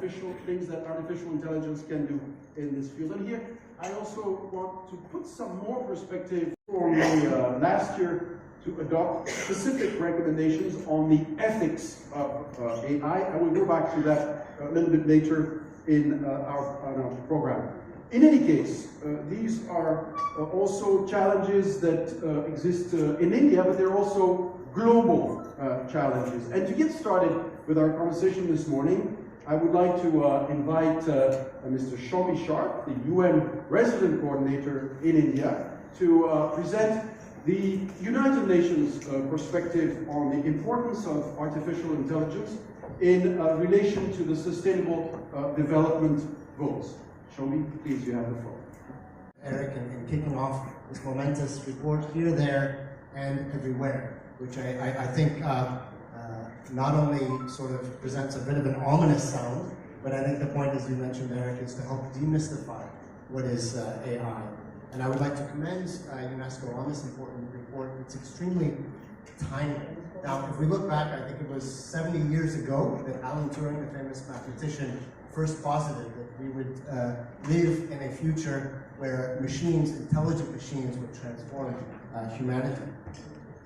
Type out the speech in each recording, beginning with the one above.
things that artificial intelligence can do in this field. And here, I also want to put some more perspective for me last year to adopt specific recommendations on the ethics of AI. I will go back to that a little bit later in our program. In any case, these are also challenges that exist in India, but they're also global challenges. And to get started with our conversation this morning, I would like to invite Mr. Shombi, the UN Resident Coordinator in India, to present the United Nations perspective on the importance of artificial intelligence in relation to the Sustainable Development Goals. Shombi, please, you have the floor. Erik, in kicking off this momentous report here, there, and everywhere, which I think not only sort of presents a bit of an ominous sound, but I think the point, as you mentioned, Erik, is to help demystify what is AI. And I would like to commend UNESCO on this important report. It's extremely timely. Now, if we look back, I think it was 70 years ago that Alan Turing, the famous mathematician, first posited that we would live in a future where machines, intelligent machines, would transform humanity.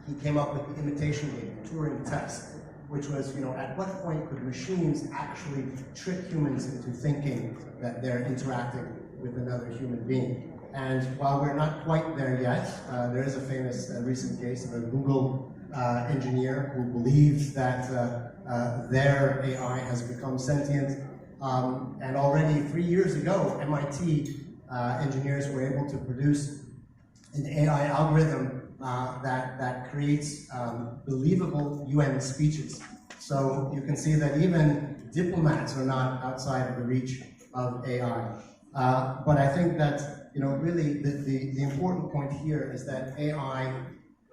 He came up with the imitation game, the Turing test, which was, at what point could machines actually trick humans into thinking that they're interacting with another human being? And while we're not quite there yet, there is a famous recent case of a Google engineer who believes that their AI has become sentient. And already 3 years ago, MIT engineers were able to produce an AI algorithm that creates believable UN speeches. So you can see that even diplomats are not outside of the reach of AI. But I think that really the important point here is that AI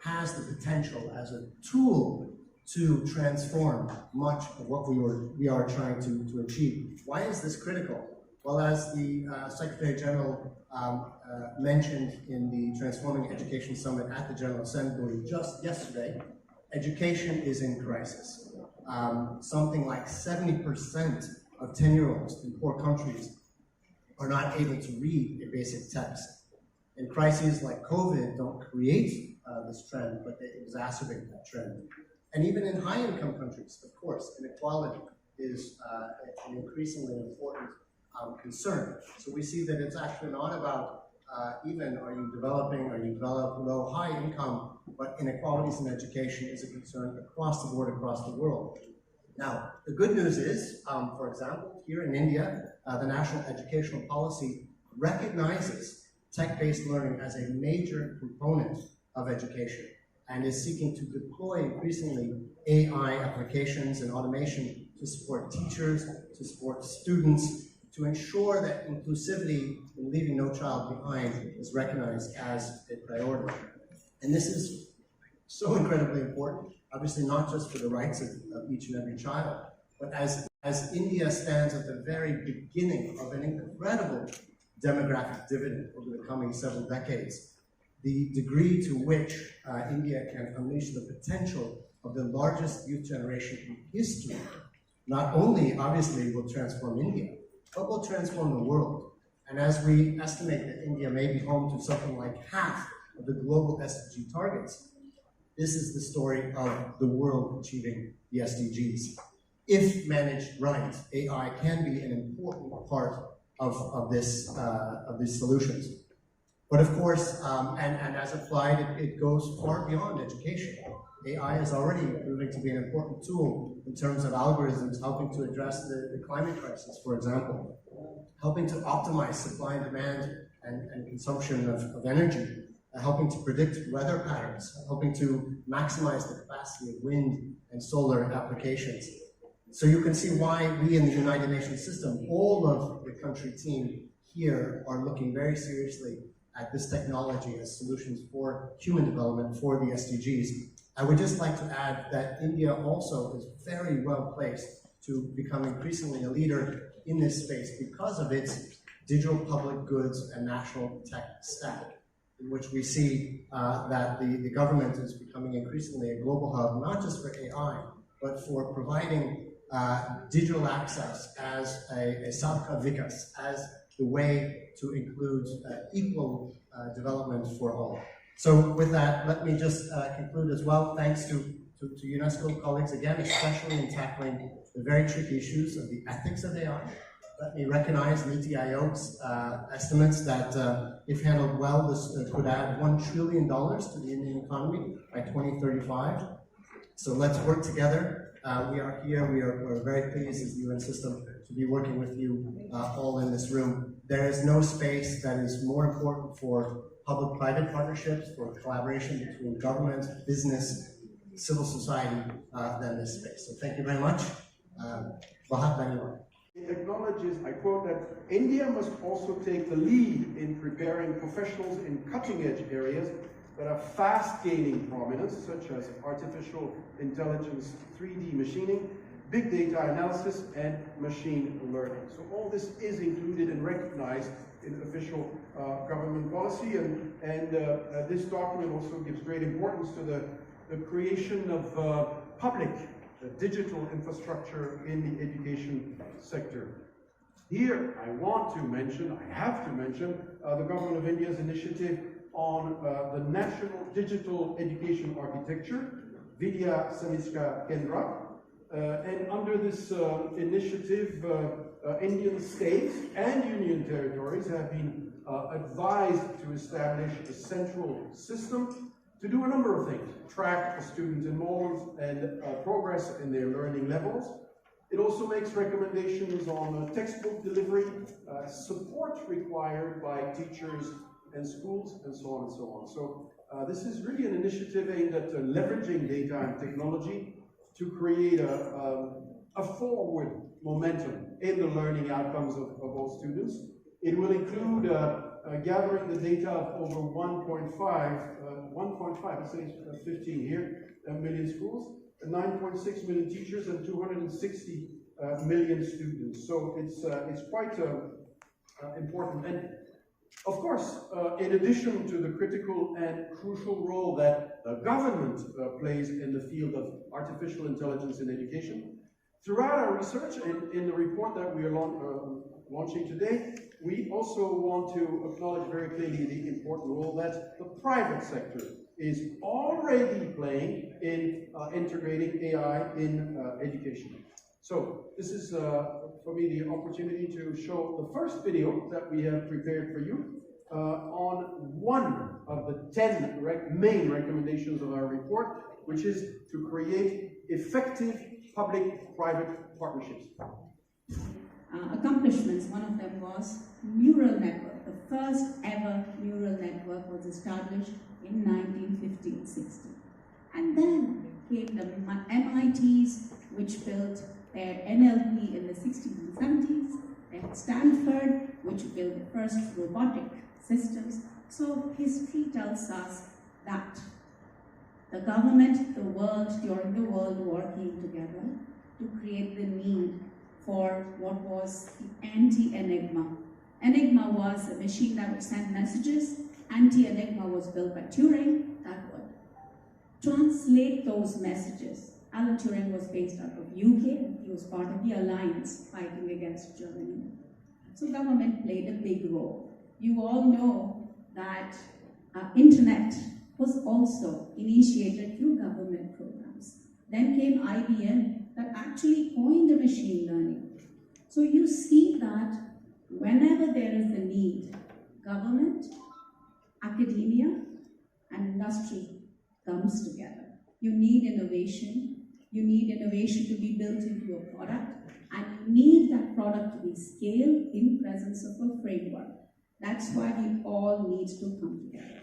has the potential as a tool to transform much of what we are trying to achieve. Why is this critical? Well, as the Secretary General mentioned in the Transforming Education Summit at the General Assembly just yesterday, education is in crisis. Something like 70% of 10-year-olds in poor countries are not able to read a basic text. And crises like COVID don't create this trend, but they exacerbate that trend. And even in high-income countries, of course, inequality is an increasingly important concern. So we see that it's actually not about even are you develop low, high income, but inequalities in education is a concern across the board, across the world. Now, the good news is, for example, here in India, the National Educational Policy recognizes tech-based learning as a major component of education and is seeking to deploy increasingly AI applications and automation to support teachers, to support students, to ensure that inclusivity in leaving no child behind is recognized as a priority. And this is so incredibly important, obviously not just for the rights of each and every child, but as India stands at the very beginning of an incredible demographic dividend over the coming several decades, the degree to which India can unleash the potential of the largest youth generation in history, not only obviously will transform India, but will transform the world. And as we estimate that India may be home to something like half of the global SDG targets, this is the story of the world achieving the SDGs. If managed right, AI can be an important part of these solutions. But of course, and as applied, it goes far beyond education. AI is already proving to be an important tool in terms of algorithms helping to address the climate crisis, for example, helping to optimize supply and demand and consumption of energy, helping to predict weather patterns, helping to maximize the capacity of wind and solar applications. So you can see why we in the United Nations system, all of the country team here are looking very seriously at this technology as solutions for human development for the SDGs. I would just like to add that India also is very well placed to become increasingly a leader in this space because of its digital public goods and national tech stack, in which we see that the government is becoming increasingly a global hub, not just for AI, but for providing digital access as a sabka vikas, as the way to include equal development for all. So with that, let me just conclude as well. Thanks to UNESCO colleagues again, especially in tackling the very tricky issues of the ethics of AI. Let me recognize NITI Aayog's estimates that if handled well, this could add $1 trillion to the Indian economy by 2035. So let's work together. We are here. We're very pleased as the UN system to be working with you all in this room. There is no space that is more important for public-private partnerships, for collaboration between government, business, civil society than this space. So thank you very much. Bahat Dhanyawad. It acknowledges, I quote, that India must also take the lead in preparing professionals in cutting-edge areas that are fast gaining prominence, such as artificial intelligence, 3D machining, big data analysis, and machine learning. So all this is included and recognized in official government policy, and this document also gives great importance to the creation of public digital infrastructure in the education sector. Here, I have to mention the Government of India's initiative on the National Digital Education Architecture, Vidya Samiska Kendra. And under this initiative, Indian states and union territories have been advised to establish a central system to do a number of things: track student enrollment and progress in their learning levels. It also makes recommendations on textbook delivery, support required by teachers and schools, and so on and so on. So this is really an initiative aimed at leveraging data and technology to create a forward momentum in the learning outcomes of all students. It will include gathering the data of over 1.5, let's say 15 here, million schools, 9.6 million teachers, and 260 million students. So it's quite important. And of course, in addition to the critical and crucial role that the government plays in the field of artificial intelligence in education, throughout our research and in the report that we are launching today, we also want to acknowledge very clearly the important role that the private sector is already playing in integrating AI in education. So this is, for me, the opportunity to show the first video that we have prepared for you on one of the 10 main recommendations of our report, which is to create effective public-private partnerships. Accomplishments, one of them was neural network. The first ever neural network was established in 1950-60. And then came the MITs, which built their NLP in the 60s and 70s. They had Stanford, which built the first robotic systems. So history tells us that the government, the world, during the World War came together to create the need for what was the anti-Enigma. Enigma was a machine that would send messages. Anti-Enigma was built by Turing that would translate those messages. Alan Turing was based out of UK. He was part of the alliance fighting against Germany. So government played a big role. You all know that internet was also initiated through government programs. Then came IBM that actually coined the machine learning. So you see that whenever there is a need, government, academia, and industry comes together. You need innovation. You need innovation to be built into a product, and you need that product to be scaled in presence of a framework. That's why we all need to come together.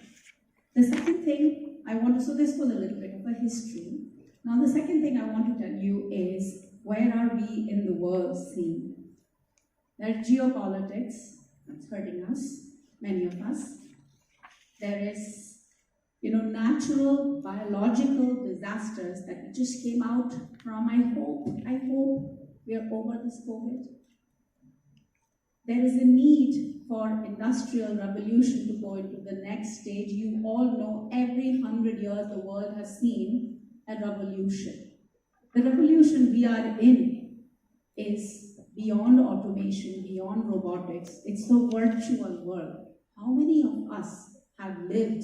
The second thing I want to, so this was a little bit of a history. Now the second thing I want to tell you is, where are we in the world scene? There's geopolitics, that's hurting us, many of us. There is, natural, biological disasters that just came out from. I hope we are over this COVID. There is a need for industrial revolution to go into the next stage. You all know every 100 years the world has seen a revolution. The revolution we are in is beyond automation, beyond robotics. It's the virtual world. How many of us have lived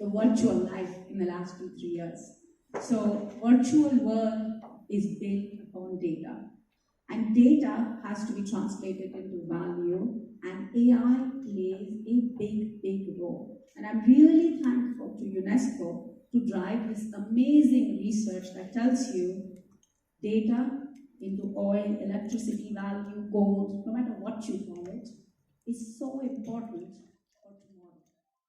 the virtual life in the last 2-3 years? So virtual world is built upon data. And data has to be translated into value, and AI plays a big, big role. And I'm really thankful to UNESCO to drive this amazing research that tells you data into oil, electricity value, gold, no matter what you call it, is so important